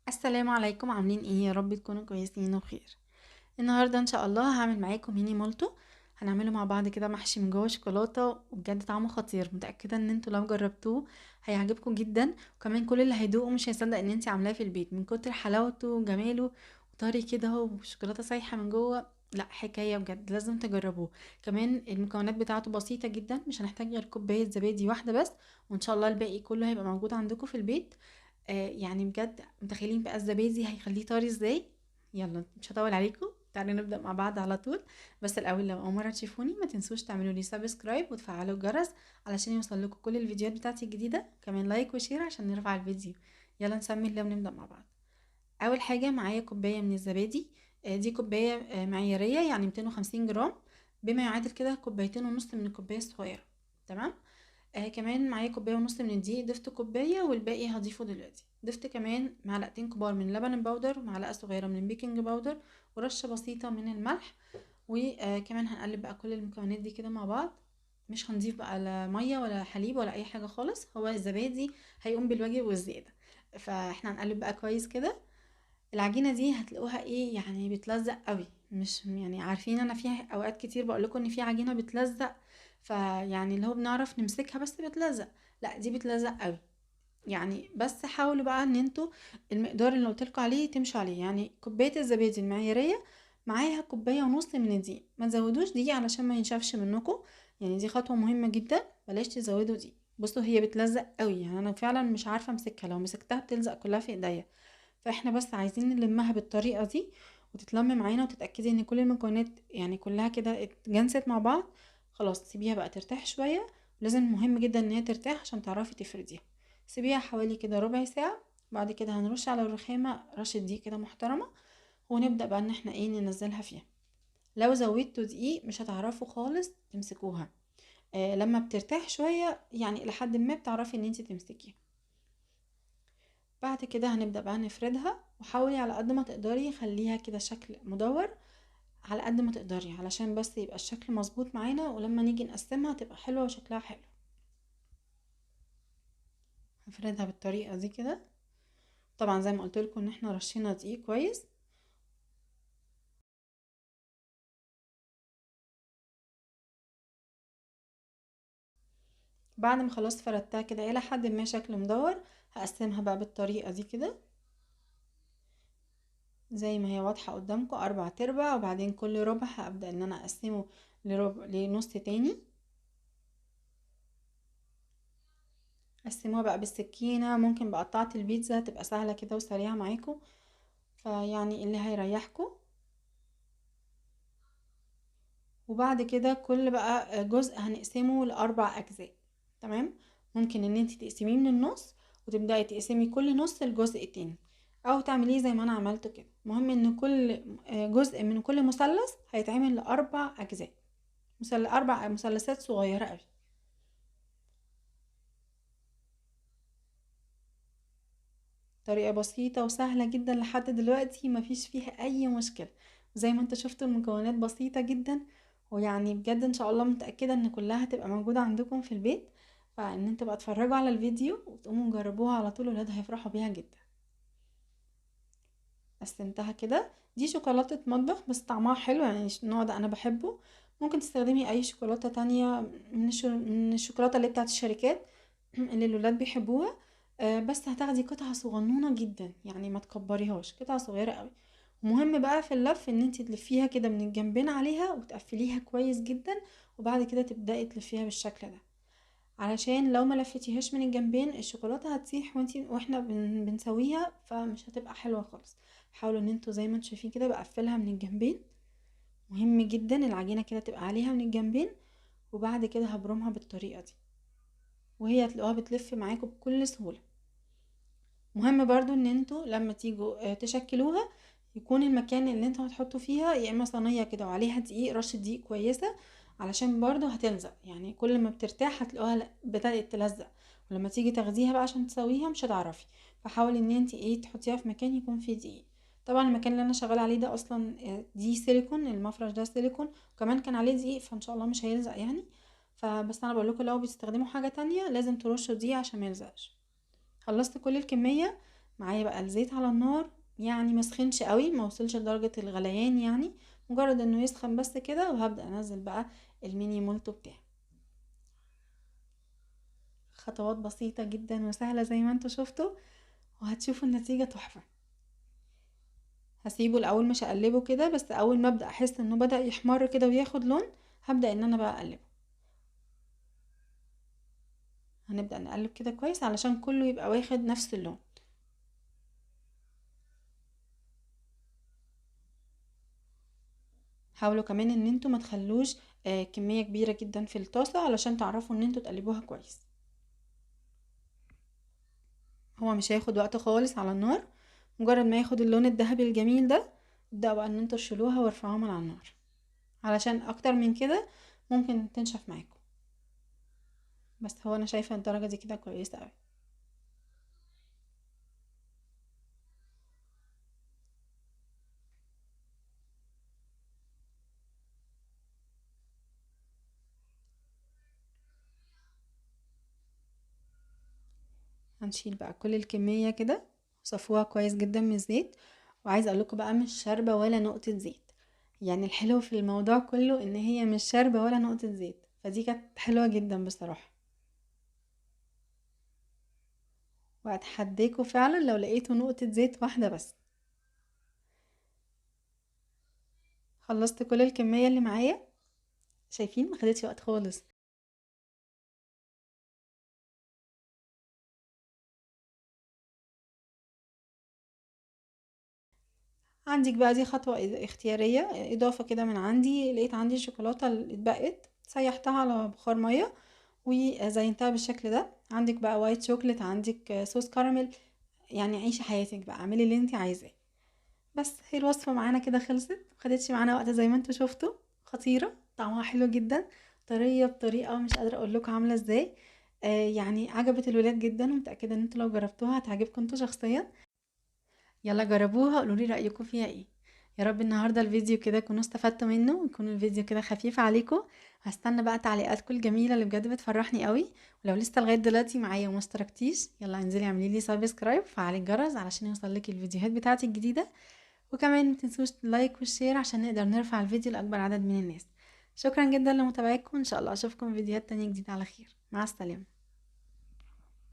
السلام عليكم، عاملين ايه؟ يا رب تكونوا كويسين وبخير. النهارده ان شاء الله هعمل معاكم ميني مولتو. هنعمله مع بعض كده محشي من جوه شوكولاته، وبجد طعمه خطير. متاكده ان انتوا لو جربتوه هيعجبكم جدا، وكمان كل اللي هيدوقه مش هيصدق ان انتي عاملاه في البيت من كتر حلاوته وجماله. وطري كده اهو، وشوكولاته سايحه من جوه. لا حكايه بجد، لازم تجربوه. كمان المكونات بتاعته بسيطه جدا، مش هنحتاج غير كوبايه زبادي واحده بس. وان شاء الله الباقي كله هيبقى موجود عندكم في البيت. يعني بجد متخيلين بقى الزبادي هيخليه طري ازاي؟ يلا مش هطول عليكم، تعالوا نبدأ مع بعض على طول. بس الأول لو أول مرة تشوفوني ما تنسوش تعملوا لي سبسكرايب وتفعلوا الجرس علشان يوصل لكم كل الفيديوهات بتاعتي الجديدة، كمان لايك وشير عشان نرفع الفيديو. يلا نسمي الله ونبدأ مع بعض. أول حاجة معايا كوباية من الزبادي. دي كوباية معيارية، يعني 250 جرام، بما يعادل كده كوبايتين ونص من الكوباية الصغيرة. تمام. كمان معايا كوباية ونص من الدقيق، ضفت كوباية والباقي هضيفه دلوقتي. ضفت كمان معلقتين كبار من اللبن البودر، ومعلقة صغيرة من البيكنج باودر، ورشة بسيطة من الملح. وكمان هنقلب بقى كل المكونات دي كده مع بعض. مش هنضيف بقى لا مية ولا حليب ولا اي حاجة خالص، هو الزبادي هيقوم بالواجب والزيادة. فاحنا هنقلب بقى كويس كده. العجينة دي هتلاقوها ايه يعني، بتلزق قوي. مش يعني عارفين، انا فيها اوقات كتير بقولكم ان في عجينة بتلزق، فيعني اللي هو بنعرف نمسكها بس بتلزق. لا دي بتلزق قوي. يعني بس حاولوا بقى ان انتوا المقدار اللي قلتلكوا عليه تمشوا عليه، يعني كوباية الزبادي المعيارية معاها كوباية ونص من الدقيق. ما تزودوش دقيق علشان ما ينشفش منكم. يعني دي خطوة مهمة جدا، بلاش تزودوا دقيق. بصوا هي بتلزق قوي، يعني انا فعلا مش عارفة امسكها، لو مسكتها بتلزق كلها في ايديا. فاحنا بس عايزين نلمها بالطريقة دي وتتلم معانا، وتتأكدي ان كل المكونات يعني كلها كده اتجنست مع بعض. خلاص سيبيها بقى ترتاح شوية. لازم مهم جدا ان هي ترتاح عشان تعرفي تفرديها. سيبيها حوالي كده ربع ساعة. بعد كده هنرش على الرخامة رشة دقيق كده محترمة، ونبدأ بقى ان احنا ايه ننزلها فيها. لو زودتوا دقيق مش هتعرفوا خالص تمسكوها. لما بترتاح شوية يعني لحد ما بتعرفي ان انت تمسكيها. بعد كده هنبدأ بقى نفردها، وحاولي على قد ما تقدري خليها كده شكل مدور، على قد ما تقدري علشان بس يبقى الشكل مظبوط معانا، ولما نيجي نقسمها تبقى حلوة وشكلها حلو. هفردها بالطريقة دي كده. طبعا زي ما قلت لكم ان احنا رشينا دقيق كويس. بعد ما خلاص فردتها كده الى حد ما شكل مدور، هقسمها بقى بالطريقة دي كده زي ما هي واضحة قدامكم 4/4، وبعدين كل ربع هبدأ ان انا اقسمه لربع لنص تاني. قسموها بقى بالسكينة، ممكن بقطعة البيتزا تبقى سهلة كده وسريعة معاكم، فيعني اللي هيريحكم. وبعد كده كل بقى جزء هنقسمه ل4 أجزاء. تمام. ممكن ان انتي تقسميه من النص، وتبدأي تقسمي كل نص لجزء تاني، او تعمليه زي ما انا عملته كده. مهم ان كل جزء من كل مثلث هيتعمل ل4 أجزاء، 4 مثلثات صغيرة قوي. طريقة بسيطة وسهلة جدا لحد دلوقتي، مفيش فيها اي مشكلة. زي ما انت شفتوا المكونات بسيطة جدا، ويعني بجد ان شاء الله متأكدة ان كلها هتبقى موجودة عندكم في البيت. فان انتوا بقى تتفرجوا على الفيديو وتقوموا تجربوها على طول، ولاد هيفرحوا بيها جدا. قسمتها كده. دي شوكولاتة مطبخ بس طعمها حلو، يعني النوع ده انا بحبه. ممكن تستخدمي اي شوكولاتة تانية من الشوكولاتة اللي بتاعت الشركات اللي الولاد بيحبوها. بس هتاخدي قطعة صغنونة جدا، يعني ما تكبريهاش، قطعة صغيرة قوي. مهم بقى في اللف ان انت تلفيها كده من الجنبين عليها وتقفليها كويس جدا. وبعد كده تبدأي تلفيها بالشكل ده، علشان لو ما لفتيهاش من الجنبين الشوكولاتة هتسيح واحنا بنسويها، فمش هتبقى حلوة خالص. حاولوا ان انتوا زي ما انتوا شايفين كده بقفلها من الجنبين. مهم جدا العجينة كده تبقى عليها من الجنبين. وبعد كده هبرمها بالطريقة دي، وهي هتلاقوها بتلف معاكم بكل سهولة. مهم برضو ان انتوا لما تيجوا تشكلوها، يكون المكان اللي انتوا هتحطوا فيها يا اما صينية كده وعليها دقيق، رشة دقيق كويسة، علشان برضو هتلزق. يعني كل ما بترتاح هتلاقوها بدأت تلزق، ولما تيجي تاخديها بقى عشان تسويها مش هتعرفي. فحاولي ان انت ايه تحطيها في مكان يكون فيه دقيق. طبعا المكان اللي انا شغاله عليه ده اصلا دي سيليكون، المفرش ده سيليكون، وكمان كان عليه دقيق، فان شاء الله مش هيلزق يعني. فبس انا بقول لكم لو بتستخدموا حاجه تانية لازم ترشوا دقيق عشان ما يلزقش. خلصت كل الكميه. معايا بقى الزيت على النار، يعني ما سخنش قوي، ما وصلش لدرجة الغليان يعني، مجرد انه يسخن بس كده، وهبدأ انزل بقى الميني مولتو بتاعي. خطوات بسيطة جدا وسهلة زي ما انتوا شفتوا، وهتشوفوا النتيجة تحفة. هسيبه الاول مش هقلبه كده، بس اول ما ابدأ احس انه بدأ يحمر كده وياخد لون، هبدأ ان انا بقى اقلبه. هنبدأ نقلب كده كويس علشان كله يبقى واخد نفس اللون. حاولوا كمان ان انتوا ما تخلوش كمية كبيرة جدا في الطاسة، علشان تعرفوا ان انتوا تقلبوها كويس. هو مش هياخد وقت خالص على النار، مجرد ما ياخد اللون الذهبي الجميل ده، ابدأوا بقى ان انتوا تشيلوها وارفعوها من على النار، علشان اكتر من كده ممكن تنشف معاكم. بس هو انا شايفة الدرجة دي كده كويسة اوي. هنشيل بقى كل الكمية كده، صفوها كويس جدا من الزيت. وعايزة اقولكم بقى مش شاربة ولا نقطة زيت، يعني الحلو في الموضوع كله ان هي مش شاربة ولا نقطة زيت، فدي كانت حلوة جدا بصراحة. واتحداكوا فعلا لو لقيتوا نقطة زيت واحدة بس. خلصت كل الكمية اللي معايا، شايفين ما خدتش وقت خالص. عندك بقى دي خطوة اختيارية، اضافة كده من عندي، لقيت عندي الشوكولاتة اللي اتبقت سيحتها على بخار مية وزينتها بالشكل ده. عندك بقى وايت شوكليت، عندك صوص كراميل، يعني عيشي حياتك بقى، اعملي اللي انت عايزاه. بس هي الوصفة معانا كده خلصت، مخدتش معانا وقت زي ما انتوا شفتوا. خطيرة، طعمها حلو جدا، طرية بطريقة مش قادرة اقول لكم عاملة ازاي. يعني عجبت الولاد جدا، ومتأكدة ان انتوا لو جربتوها هتعجبكم انتوا شخصيا. يلا جربوها قولوا لي رأيكم فيها ايه. يا رب النهارده الفيديو كده تكونوا استفدتوا منه، ويكون الفيديو كده خفيف عليكم. هستنى بقى تعليقاتكم الجميلة اللي بجد بتفرحني قوي. ولو لسه لغاية دلوقتي معايا وما اشتركتيش، يلا انزلي اعملي لي سبسكرايب وفعلي الجرس علشان يوصلك الفيديوهات بتاعتي الجديدة. وكمان متنسوش اللايك والشير عشان نقدر نرفع الفيديو لأكبر عدد من الناس. شكرا جدا لمتابعتكم، ان شاء الله اشوفكم في فيديوهات تانية جديدة على خير. مع السلامة.